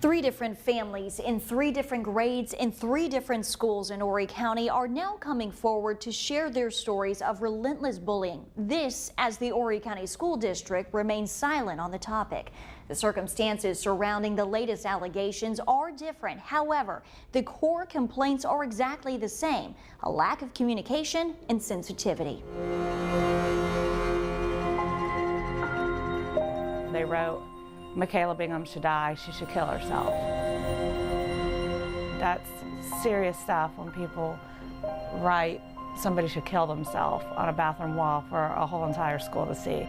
Three different families in three different grades in three different schools in Horry County are now coming forward to share their stories of relentless bullying. This as the Horry County School District remains silent on the topic. The circumstances surrounding the latest allegations are different. However, the core complaints are exactly the same: a lack of communication and sensitivity. They wrote, "Michaela Bingham should die, she should kill herself." That's serious stuff when people write somebody should kill themselves on a bathroom wall for a whole entire school to see.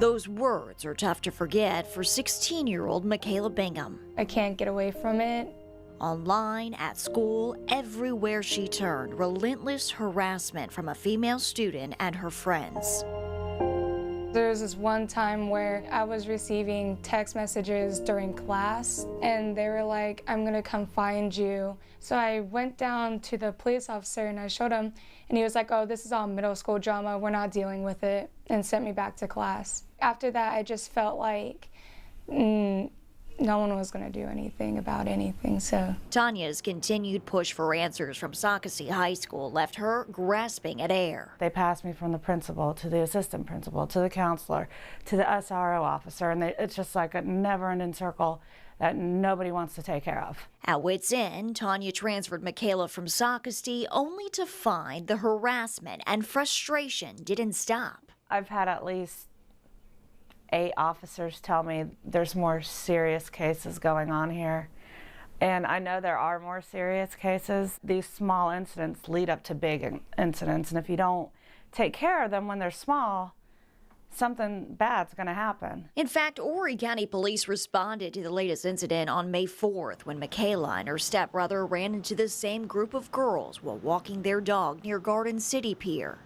Those words are tough to forget for 16-year-old Michaela Bingham. I can't get away from it. Online, at school, everywhere she turned, relentless harassment from a female student and her friends. There was this one time where I was receiving text messages during class, and they were like, "I'm gonna come find you." So I went down to the police officer and I showed him, and he was like, "Oh, this is all middle school drama, we're not dealing with it," and sent me back to class. After that, I just felt like no one was going to do anything about anything, so. Tanya's continued push for answers from Socastee High School left her grasping at air. They passed me from the principal to the assistant principal to the counselor to the SRO officer, and it's just like a never-ending circle that nobody wants to take care of. At wit's end, Tanya transferred Michaela from Socastee only to find the harassment and frustration didn't stop. I've had at least 8 officers tell me there's more serious cases going on here. And I know there are more serious cases. These small incidents lead up to big incidents, and if you don't take care of them when they're small, something bad's going to happen. In fact, Horry County Police responded to the latest incident on May 4th when Michaela and her stepbrother ran into the same group of girls while walking their dog near Garden City Pier.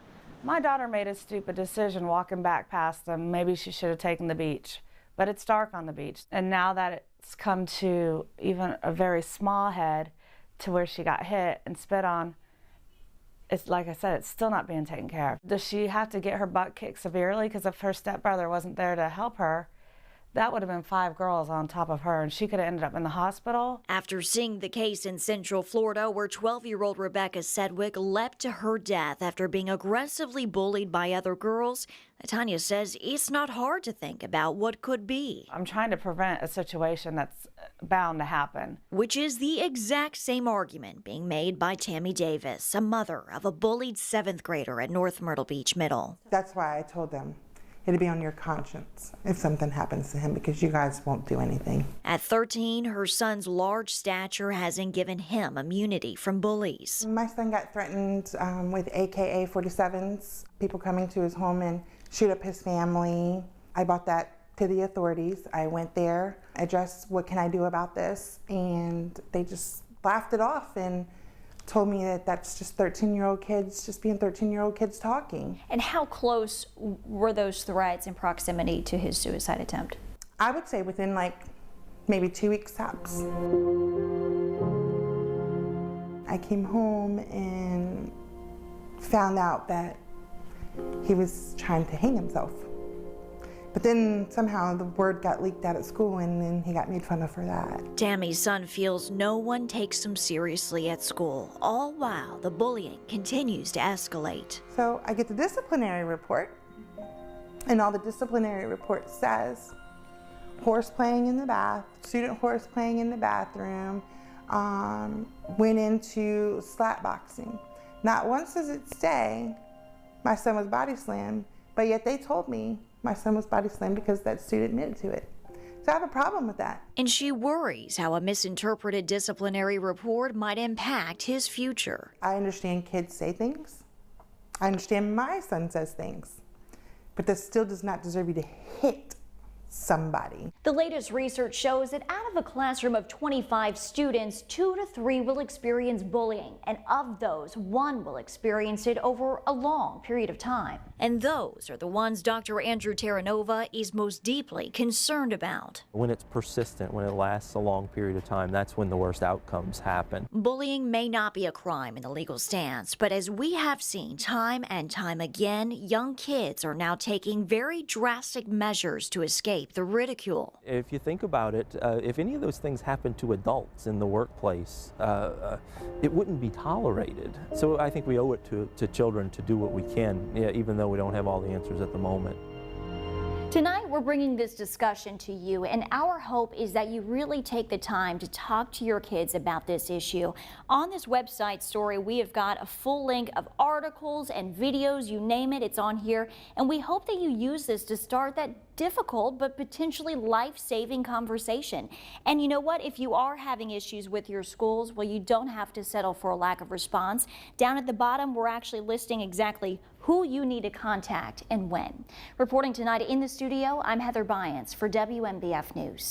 My daughter made a stupid decision walking back past them. Maybe she should have taken the beach, but it's dark on the beach. And now that it's come to even a very small head to where she got hit and spit on, it's like I said, it's still not being taken care of. Does she have to get her butt kicked severely? Because if her stepbrother wasn't there to help her, that would have been 5 girls on top of her, and she could have ended up in the hospital. After seeing the case in Central Florida where 12-year-old Rebecca Sedgwick leapt to her death after being aggressively bullied by other girls, Tanya says it's not hard to think about what could be. I'm trying to prevent a situation that's bound to happen. Which is the exact same argument being made by Tammy Davis, a mother of a bullied 7th grader at North Myrtle Beach Middle. That's why I told them it'll be on your conscience if something happens to him, because you guys won't do anything. At 13, her son's large stature hasn't given him immunity from bullies. My son got threatened with AK-47s, people coming to his home and shoot up his family. I brought that to the authorities. I went there, addressed what can I do about this, and they just laughed it off and told me that that's just 13-year-old kids just being 13-year-old kids talking. And how close were those threats in proximity to his suicide attempt? I would say within like maybe 2 weeks tops. I came home and found out that he was trying to hang himself. But then somehow the word got leaked out at school, and then he got made fun of for that. Tammy's son feels no one takes him seriously at school, all while the bullying continues to escalate. So I get the disciplinary report, and all the disciplinary report says horse playing in the bath, student horse playing in the bathroom, went into slap boxing. Not once does it say my son was body slammed, but yet they told me my son was body slammed because that student admitted to it. So I have a problem with that. And she worries how a misinterpreted disciplinary report might impact his future. I understand kids say things. I understand my son says things. But that still does not deserve you to hit somebody. The latest research shows that out of a classroom of 25 students, 2 to 3 will experience bullying, and of those, 1 will experience it over a long period of time. And those are the ones Dr. Andrew Terranova is most deeply concerned about. When it's persistent, when it lasts a long period of time, that's when the worst outcomes happen. Bullying may not be a crime in the legal stance, but as we have seen time and time again, young kids are now taking very drastic measures to escape rape, the ridicule. If you think about it, if any of those things happen to adults in the workplace, it wouldn't be tolerated. So I think we owe it to children to do what we can, even though we don't have all the answers at the moment. Tonight, we're bringing this discussion to you, and our hope is that you really take the time to talk to your kids about this issue. On this website story, we have got a full link of articles and videos, you name it, it's on here, and we hope that you use this to start that difficult but potentially life-saving conversation. And you know what? If you are having issues with your schools, well, you don't have to settle for a lack of response. Down at the bottom, we're actually listing exactly who you need to contact and when. Reporting tonight in the studio, I'm Heather Biance for WMBF News.